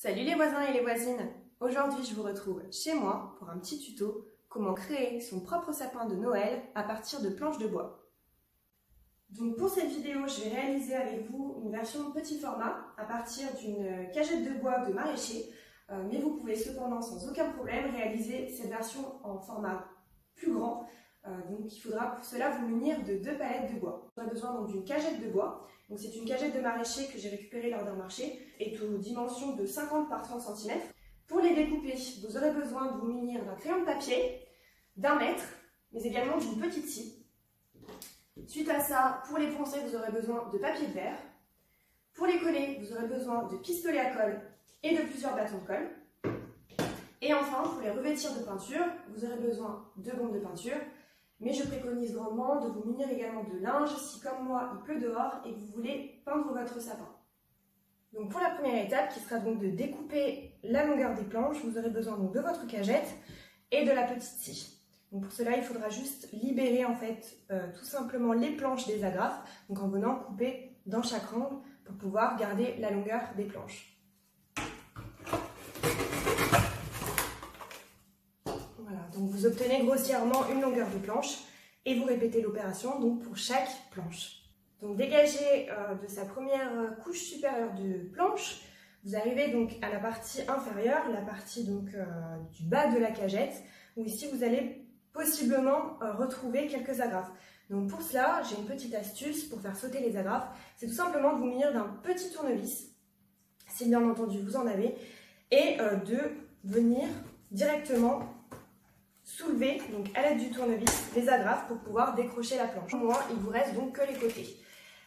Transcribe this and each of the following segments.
Salut les voisins et les voisines! Aujourd'hui je vous retrouve chez moi pour un petit tuto comment créer son propre sapin de Noël à partir de planches de bois. Donc pour cette vidéo je vais réaliser avec vous une version petit format à partir d'une cagette de bois de maraîcher, mais vous pouvez cependant sans aucun problème réaliser cette version en format plus grand. Donc il faudra pour cela vous munir de 2 palettes de bois. On a besoin donc d'une cagette de bois. Donc c'est une cagette de maraîcher que j'ai récupérée lors d'un marché et aux dimensions de 50 par 30 cm. Pour les découper, vous aurez besoin de vous munir d'un crayon de papier, d'un mètre, mais également d'une petite scie. Suite à ça, pour les poncer, vous aurez besoin de papier de verre. Pour les coller, vous aurez besoin de pistolets à colle et de plusieurs bâtons de colle. Et enfin, pour les revêtir de peinture, vous aurez besoin de gomme de peinture. Mais je préconise grandement de vous munir également de linge si, comme moi, il pleut dehors et que vous voulez peindre votre sapin. Donc pour la première étape, qui sera donc de découper la longueur des planches, vous aurez besoin donc de votre cagette et de la petite scie. Donc pour cela, il faudra juste libérer en fait tout simplement les planches des agrafes, donc en venant couper dans chaque angle pour pouvoir garder la longueur des planches. Voilà, donc vous obtenez grossièrement une longueur de planche et vous répétez l'opération donc pour chaque planche. Donc dégagez de sa première couche supérieure de planche, vous arrivez donc à la partie inférieure, la partie donc du bas de la cagette, où ici vous allez possiblement retrouver quelques agrafes. Donc pour cela, j'ai une petite astuce pour faire sauter les agrafes, c'est tout simplement de vous munir d'un petit tournevis, si bien entendu vous en avez, et de venir directement soulever donc à l'aide du tournevis les agrafes pour pouvoir décrocher la planche. Au moins, il vous reste donc que les côtés.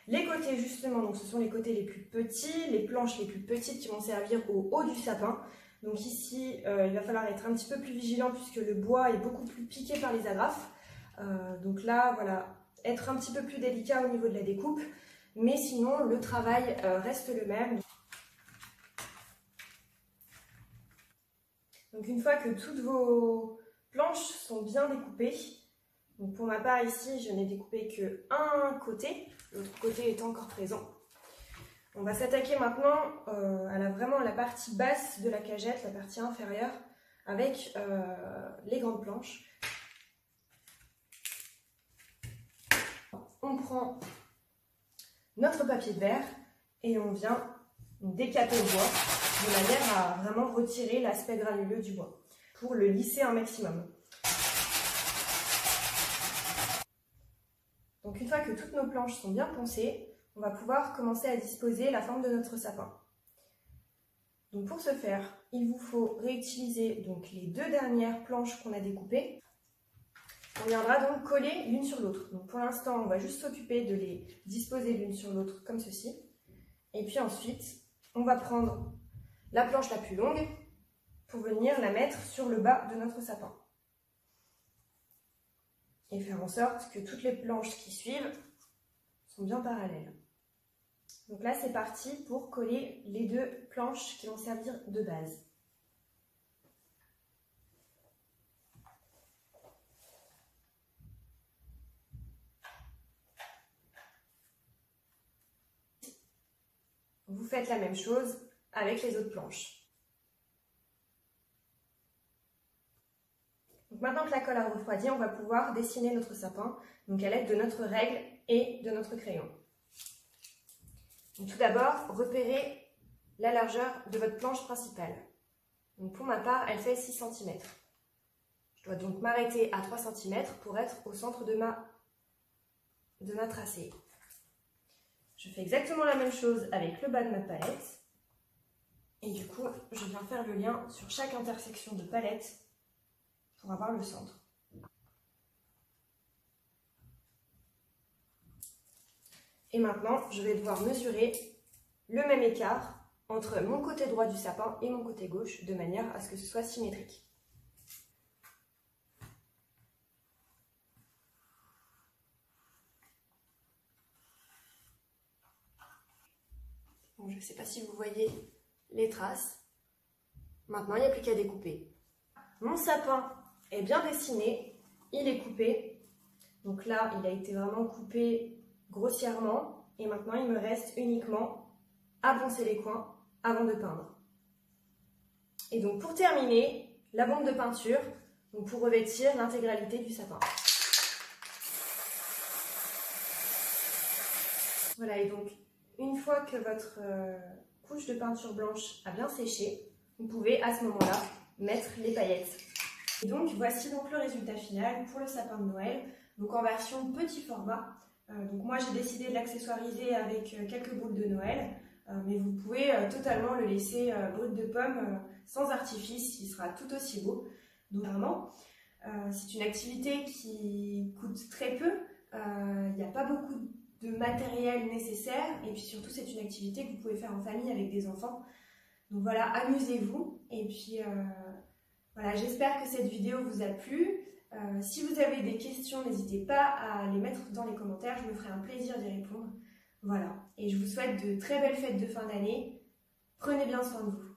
Les côtés justement, donc ce sont les côtés les plus petits, les planches les plus petites qui vont servir au haut du sapin. Donc ici, il va falloir être un petit peu plus vigilant puisque le bois est beaucoup plus piqué par les agrafes. Donc là, voilà, être un petit peu plus délicat au niveau de la découpe. Mais sinon, le travail reste le même. Donc une fois que toutes vos planches sont bien découpées, donc pour ma part ici je n'ai découpé que un côté, l'autre côté est encore présent. On va s'attaquer maintenant vraiment à la partie basse de la cagette, la partie inférieure, avec les grandes planches. On prend notre papier de verre et on vient décaper le bois de manière à vraiment retirer l'aspect granuleux du bois pour le lisser un maximum. Donc une fois que toutes nos planches sont bien poncées, on va pouvoir commencer à disposer la forme de notre sapin. Donc pour ce faire, il vous faut réutiliser donc les 2 dernières planches qu'on a découpées. On viendra donc coller l'une sur l'autre. Donc pour l'instant, on va juste s'occuper de les disposer l'une sur l'autre comme ceci. Et puis ensuite, on va prendre la planche la plus longue pour venir la mettre sur le bas de notre sapin. Et faire en sorte que toutes les planches qui suivent sont bien parallèles. Donc là, c'est parti pour coller les 2 planches qui vont servir de base. Vous faites la même chose avec les autres planches. Donc maintenant que la colle a refroidi, on va pouvoir dessiner notre sapin donc à l'aide de notre règle et de notre crayon. Donc tout d'abord, repérez la largeur de votre planche principale. Donc pour ma part, elle fait 6 cm. Je dois donc m'arrêter à 3 cm pour être au centre de ma tracée. Je fais exactement la même chose avec le bas de ma palette. Et du coup, je viens faire le lien sur chaque intersection de palette pour avoir le centre. Et maintenant, je vais devoir mesurer le même écart entre mon côté droit du sapin et mon côté gauche, de manière à ce que ce soit symétrique. Bon, je ne sais pas si vous voyez les traces. Maintenant, il n'y a plus qu'à découper. Mon sapin est bien dessiné, il est coupé. Donc là, il a été vraiment coupé grossièrement. Et maintenant, il me reste uniquement à poncer les coins avant de peindre. Et donc pour terminer, la bombe de peinture, donc pour revêtir l'intégralité du sapin. Voilà, et donc une fois que votre couche de peinture blanche a bien séché, vous pouvez à ce moment-là mettre les paillettes. Et donc voici donc le résultat final pour le sapin de Noël, donc en version petit format. Donc moi j'ai décidé de l'accessoiriser avec quelques boules de Noël, mais vous pouvez totalement le laisser brut de pomme, sans artifice, il sera tout aussi beau. Donc vraiment, c'est une activité qui coûte très peu, il n'y a pas beaucoup de matériel nécessaire, et puis surtout c'est une activité que vous pouvez faire en famille avec des enfants. Donc voilà, amusez-vous, et puis voilà, j'espère que cette vidéo vous a plu. Si vous avez des questions, n'hésitez pas à les mettre dans les commentaires, je me ferai un plaisir d'y répondre. Voilà, et je vous souhaite de très belles fêtes de fin d'année. Prenez bien soin de vous.